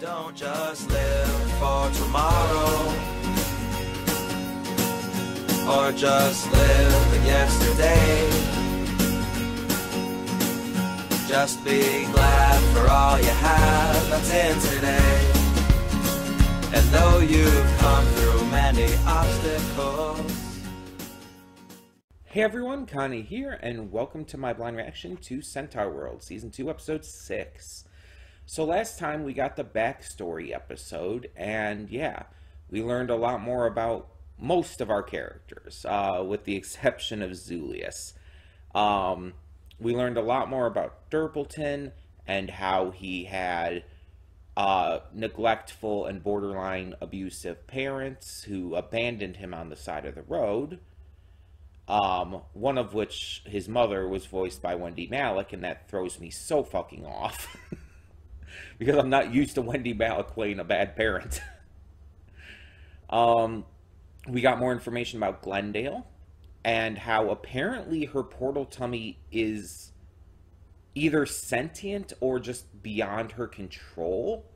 Don't just live for tomorrow, or just live in yesterday. Just be glad for all you have that's in today. And though you've come through many obstacles. Hey everyone, Connie here, and welcome to my blind reaction to Centaurworld Season 2, Episode 6. So last time we got the backstory episode, and yeah, we learned a lot more about most of our characters, with the exception of Zulius. We learned a lot more about Durpleton, and how he had neglectful and borderline abusive parents who abandoned him on the side of the road. One of which, his mother, was voiced by Wendy Malick, and that throws me so fucking off. Because I'm not used to Wendy Malick playing a bad parent. We got more information about Glendale, and how apparently her portal tummy is either sentient or just beyond her control,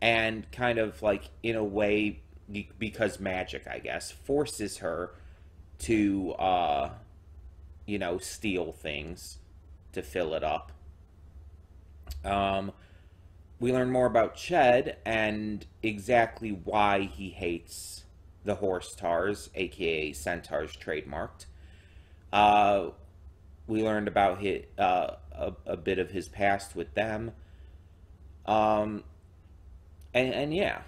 and kind of like, in a way, because magic, I guess, forces her to, you know, steal things to fill it up. We learn more about Ched and exactly why he hates the horse tars, aka centaurs trademarked. We learned about his, a bit of his past with them. And yeah,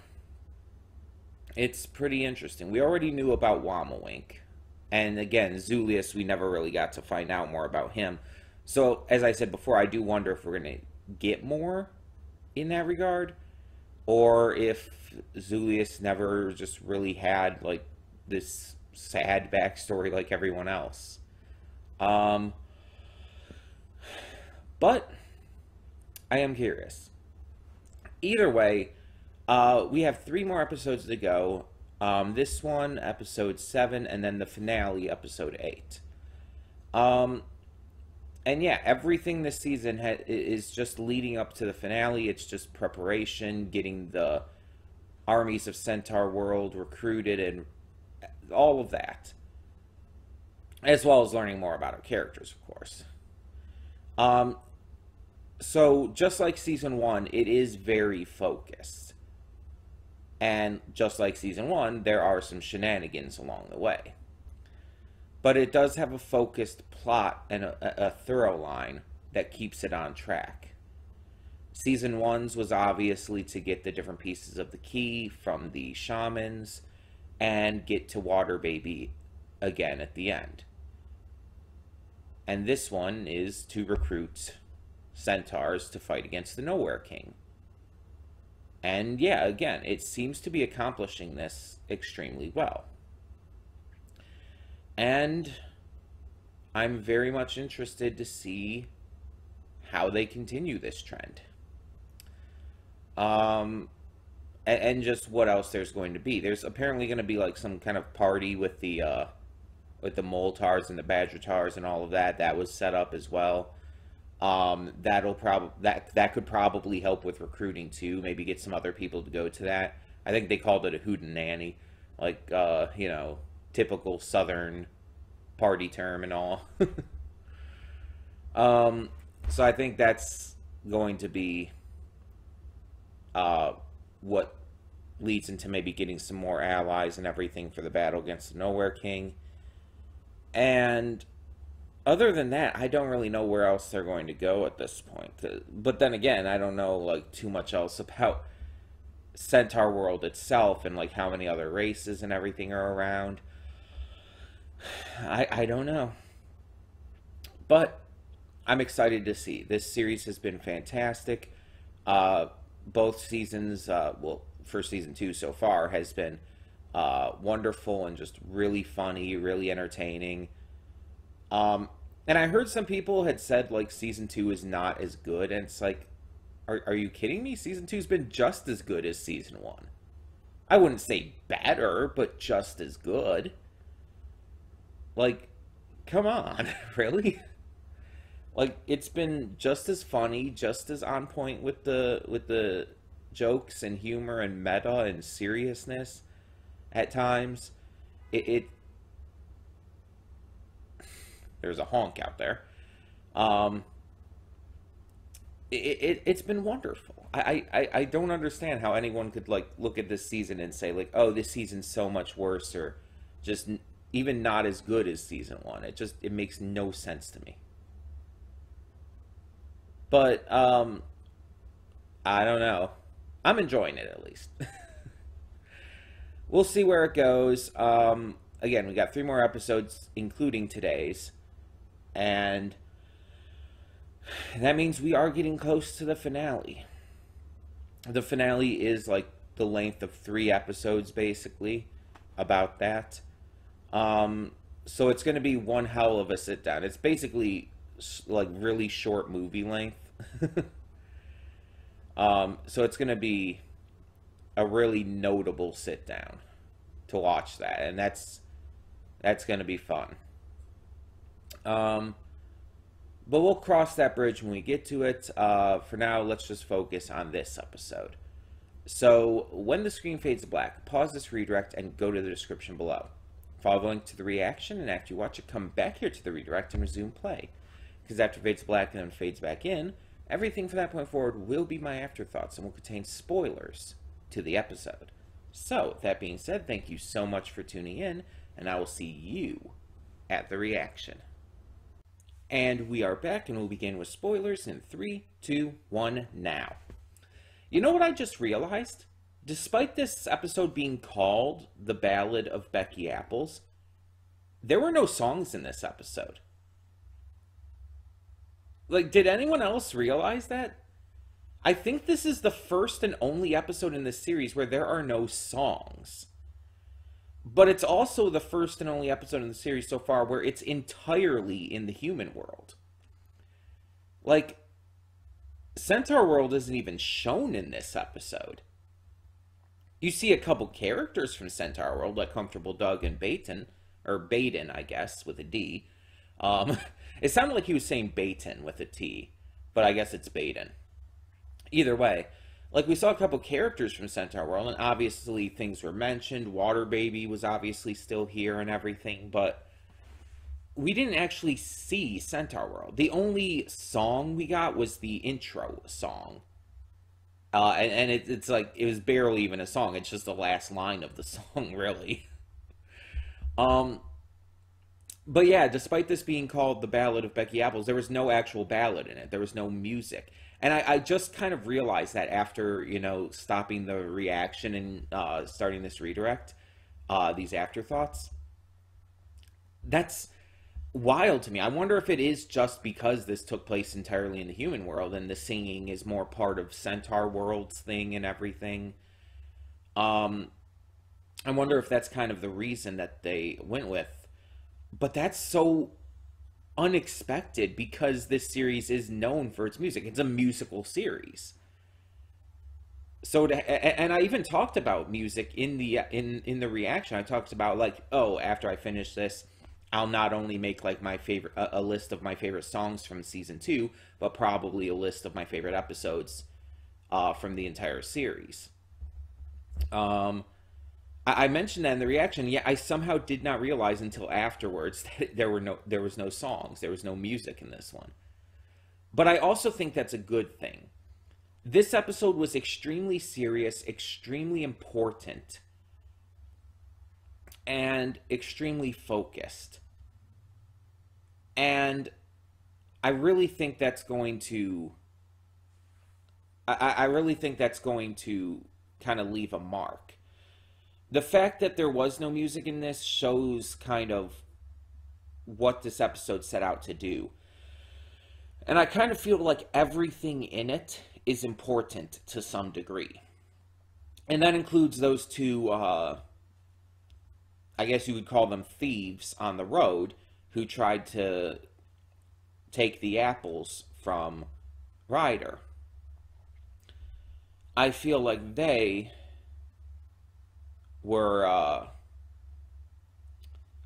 it's pretty interesting. We already knew about Wamawink. And again, Zulius, we never really got to find out more about him. So, as I said before, I do wonder if we're going to get more in that regard. Or if Zulius never just really had, like, this sad backstory like everyone else. But I am curious. Either way, we have 3 more episodes to go. This one, episode 7, and then the finale, episode 8. And yeah, everything this season is just leading up to the finale. It's just preparation, getting the armies of Centaurworld recruited, and all of that. As well as learning more about our characters, of course. So, just like Season 1, it is very focused. And just like Season 1, there are some shenanigans along the way. But it does have a focused plot and a thorough line that keeps it on track. Season 1's was obviously to get the different pieces of the key from the shamans and get to Water Baby again at the end. And this one is to recruit centaurs to fight against the Nowhere King. And yeah, again, it seems to be accomplishing this extremely well. And I'm very much interested to see how they continue this trend. And just what else there's going to be. There's apparently going to be like some kind of party with the Moltars and the Badgertars and all of that. That was set up as well. That could probably help with recruiting too. Maybe get some other people to go to that. I think they called it a hootenanny, like you know, typical Southern party term and all. So I think that's going to be what leads into maybe getting some more allies and everything for the battle against the Nowhere King. And other than that, I don't really know where else they're going to go at this point. But then again, I don't know like too much else about Centaurworld itself and like how many other races and everything are around. I don't know. But I'm excited to see. This series has been fantastic. Both seasons, well, for Season 2 so far, has been wonderful and just really funny, really entertaining. And I heard some people had said, like, Season 2 is not as good, and it's like, are you kidding me? Season 2's been just as good as Season 1. I wouldn't say better, but just as good. Like, come on, really? Like, it's been just as funny, just as on point with the jokes and humor and meta and seriousness at times. There's a honk out there. It's been wonderful. I don't understand how anyone could like look at this season and say like, oh, this season's so much worse, or just even not as good as season one. It makes no sense to me. But I don't know. I'm enjoying it at least. We'll see where it goes. Again, we got 3 more episodes, including today's, and that means we are getting close to the finale. The finale is like the length of 3 episodes, basically, about that. So it's going to be one hell of a sit down. It's basically like really short movie length. So it's going to be a really notable sit down to watch that, and that's going to be fun. But we'll cross that bridge when we get to it. For now, let's just focus on this episode. So, when the screen fades to black, pause this redirect and go to the description below. Follow the link to the reaction, and after you watch it, come back here to the redirect and resume play. Because after it fades to black and then fades back in, everything from that point forward will be my afterthoughts and will contain spoilers to the episode. So, that being said, thank you so much for tuning in, and I will see you at the reaction. And we are back, and we'll begin with spoilers in 3, 2, 1, now. You know what I just realized? Despite this episode being called The Ballad of Becky Apples, there were no songs in this episode. Like, did anyone else realize that? I think this is the first and only episode in this series where there are no songs. But it's also the first and only episode in the series so far where it's entirely in the human world. Like, Centaurworld isn't even shown in this episode. You see a couple characters from Centaurworld, like Comfortable Doug and Baton, or Baden, I guess, with a D. It sounded like he was saying Baton with a T, but I guess it's Baden. Either way, like, we saw a couple characters from Centaurworld, and obviously things were mentioned. Water Baby was obviously still here and everything, but we didn't actually see Centaurworld. The only song we got was the intro song. And it's like, it was barely even a song. It's just the last line of the song, really. But yeah, despite this being called The Ballad of Becky Apples, there was no actual ballad in it. There was no music. And I just kind of realized that after, you know, stopping the reaction and starting this redirect, these afterthoughts. That's wild to me. I wonder if it is just because this took place entirely in the human world and the singing is more part of Centaurworld's thing and everything. I wonder if that's kind of the reason that they went with. But that's so unexpected because this series is known for its music. It's a musical series. So and I even talked about music in the reaction. I talked about like, oh, after I finish this, I'll not only make like my favorite a list of my favorite songs from season 2, but probably a list of my favorite episodes from the entire series. I mentioned that in the reaction. Yeah, I somehow did not realize until afterwards that there was no songs, there was no music in this one. But I also think that's a good thing. This episode was extremely serious, extremely important, and extremely focused. And I really think that's going to I really think that's going to kind of leave a mark. The fact that there was no music in this shows kind of what this episode set out to do. And I kind of feel like everything in it is important to some degree. And that includes those two, I guess you would call them thieves on the road, who tried to take the apples from Ryder. I feel like they were,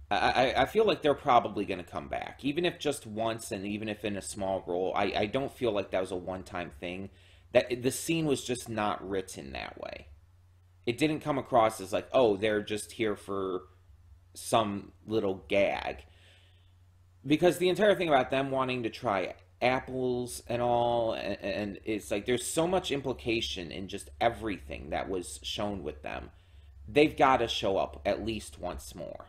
I feel like they're probably going to come back, even if just once and even if in a small role. I don't feel like that was a one-time thing. that the scene was just not written that way. It didn't come across as like, oh, they're just here for some little gag. Because the entire thing about them wanting to try apples and all, and it's like there's so much implication in just everything that was shown with them. They've got to show up at least once more.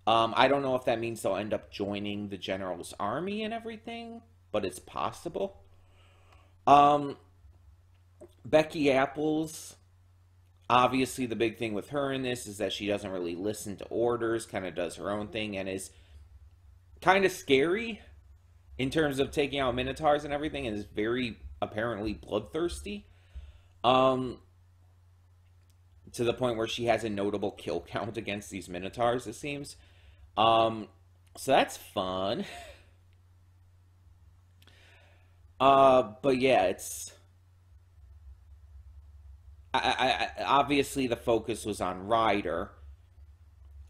I don't know if that means they'll end up joining the general's army and everything, but it's possible. Becky Apples, obviously the big thing with her in this is that she doesn't really listen to orders, kind of does her own thing, and is kind of scary in terms of taking out minotaurs and everything, and is very apparently bloodthirsty. To the point where she has a notable kill count against these minotaurs, it seems. So that's fun. But yeah, it's... obviously the focus was on Ryder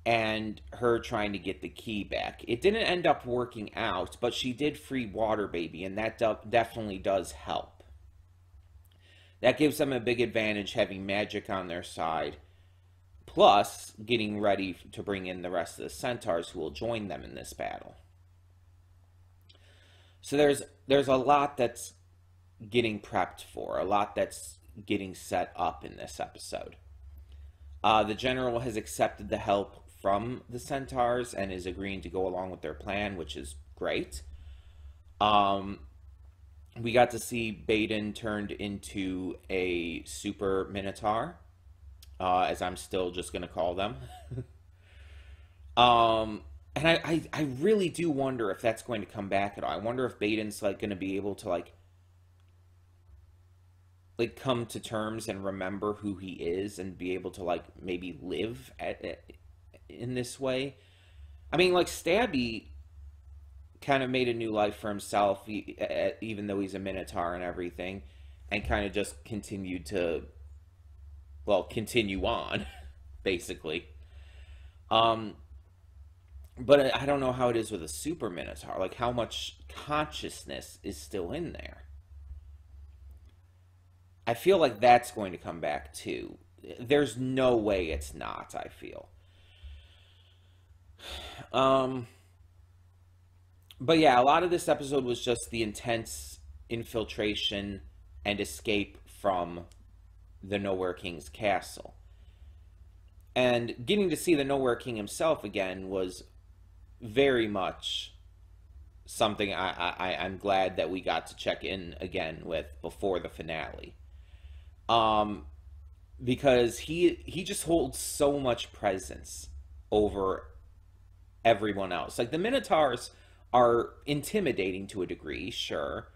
and her trying to get the key back. It didn't end up working out, but she did free Water Baby, and that definitely does help. That gives them a big advantage having magic on their side, plus getting ready to bring in the rest of the centaurs who will join them in this battle. So there's a lot that's getting prepped for, a lot that's getting set up in this episode. The general has accepted the help from the centaurs and is agreeing to go along with their plan, which is great. We got to see Baden turned into a super minotaur, as I'm still just going to call them. And I really do wonder if that's going to come back at all. I wonder if Baden's like going to be able to like come to terms and remember who he is and be able to like maybe live in this way. I mean, like Stabby kind of made a new life for himself, even though he's a minotaur and everything, and kind of just continued to, well, continue on, basically. But I don't know how it is with a super minotaur. Like, how much consciousness is still in there? I feel like that's going to come back too. There's no way it's not, I feel. But yeah, a lot of this episode was just the intense infiltration and escape from the Nowhere King's castle. And getting to see the Nowhere King himself again was very much something I'm glad that we got to check in again with before the finale. Because he just holds so much presence over everyone else. Like, the Minotaurs are intimidating to a degree, sure.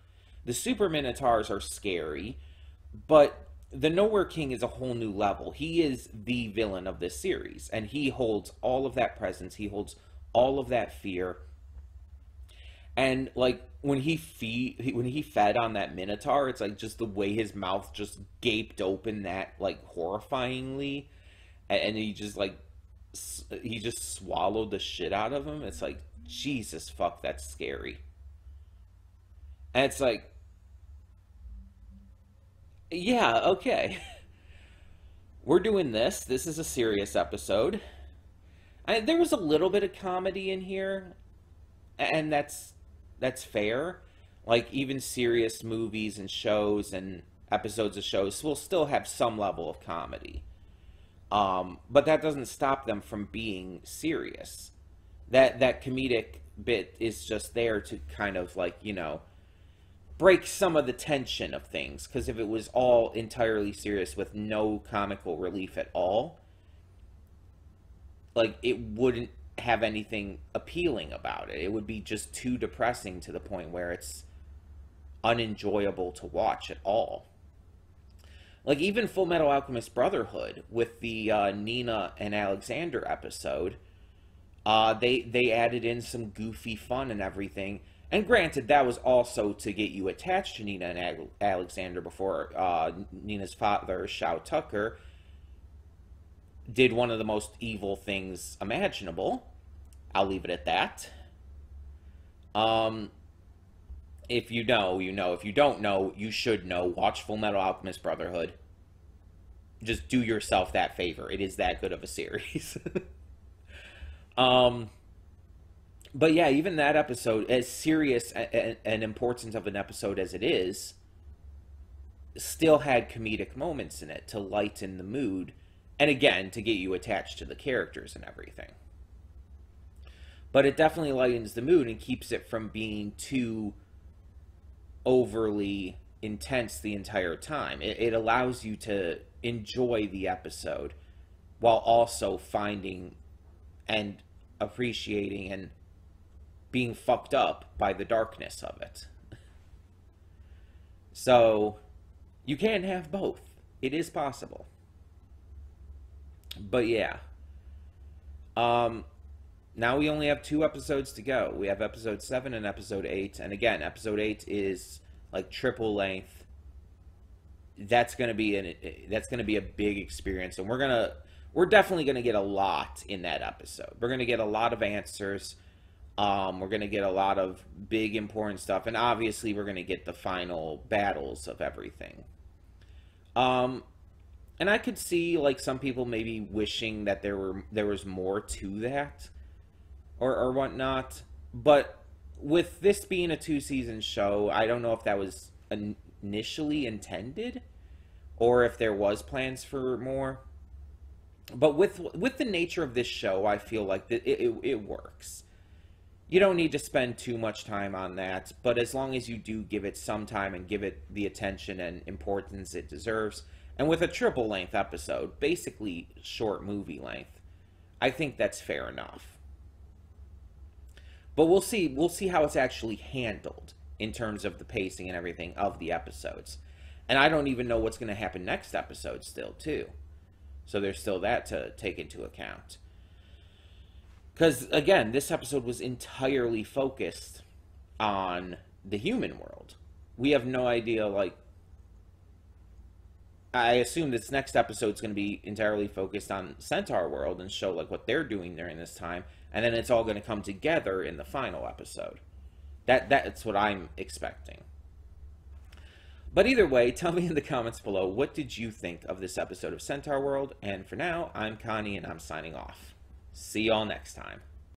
The Super Minotaurs are scary, but the Nowhere King is a whole new level. He is the villain of this series, and he holds all of that presence. He holds all of that fear. And like when he fed on that Minotaur, it's like just the way his mouth just gaped open that like horrifyingly, and he just swallowed the shit out of him. It's like, Jesus fuck, that's scary. And it's like, yeah, okay. We're doing this. This is a serious episode. There was a little bit of comedy in here, and that's fair. Like, even serious movies and shows and episodes of shows will still have some level of comedy. But that doesn't stop them from being serious. That comedic bit is just there to kind of, like, you know, break some of the tension of things. Because if it was all entirely serious with no comical relief at all, like, it wouldn't have anything appealing about it. It would be just too depressing to the point where it's unenjoyable to watch at all. Like, even Full Metal Alchemist Brotherhood with the Nina and Alexander episode, they added in some goofy fun and everything. And granted, that was also to get you attached to Nina and Alexander before Nina's father, Shao Tucker, did one of the most evil things imaginable. I'll leave it at that. If you know, you know. If you don't know, you should know. Watch Full Metal Alchemist Brotherhood. Just do yourself that favor. It is that good of a series. um, but yeah, even that episode, as serious and important of an episode as it is, still had comedic moments in it to lighten the mood, and again, to get you attached to the characters and everything. But it definitely lightens the mood and keeps it from being too overly intense the entire time. It allows you to enjoy the episode while also finding and appreciating and being fucked up by the darkness of it. So you can have both. It is possible. But yeah. Now we only have 2 episodes to go. We have episode 7 and episode 8. And again, episode 8 is like triple length. That's gonna be a big experience, and we're definitely gonna get a lot in that episode. We're gonna get a lot of answers. We're gonna get a lot of big important stuff, and obviously we're gonna get the final battles of everything. And I could see like some people maybe wishing that there was more to that, or whatnot. But with this being a 2-season show, I don't know if that was initially intended, or if there was plans for more. But with the nature of this show, I feel like it works. You don't need to spend too much time on that, but as long as you do give it some time and give it the attention and importance it deserves, and with a triple length episode, basically short movie length, I think that's fair enough. But we'll see how it's actually handled in terms of the pacing and everything of the episodes. And I don't even know what's going to happen next episode still, too. So there's still that to take into account. Because, again, this episode was entirely focused on the human world. We have no idea, like... I assume this next episode is going to be entirely focused on Centaurworld and show, like, what they're doing during this time. And then it's all going to come together in the final episode. That's what I'm expecting. But either way, tell me in the comments below, what did you think of this episode of Centaurworld? And for now, I'm Connie, and I'm signing off. See y'all next time.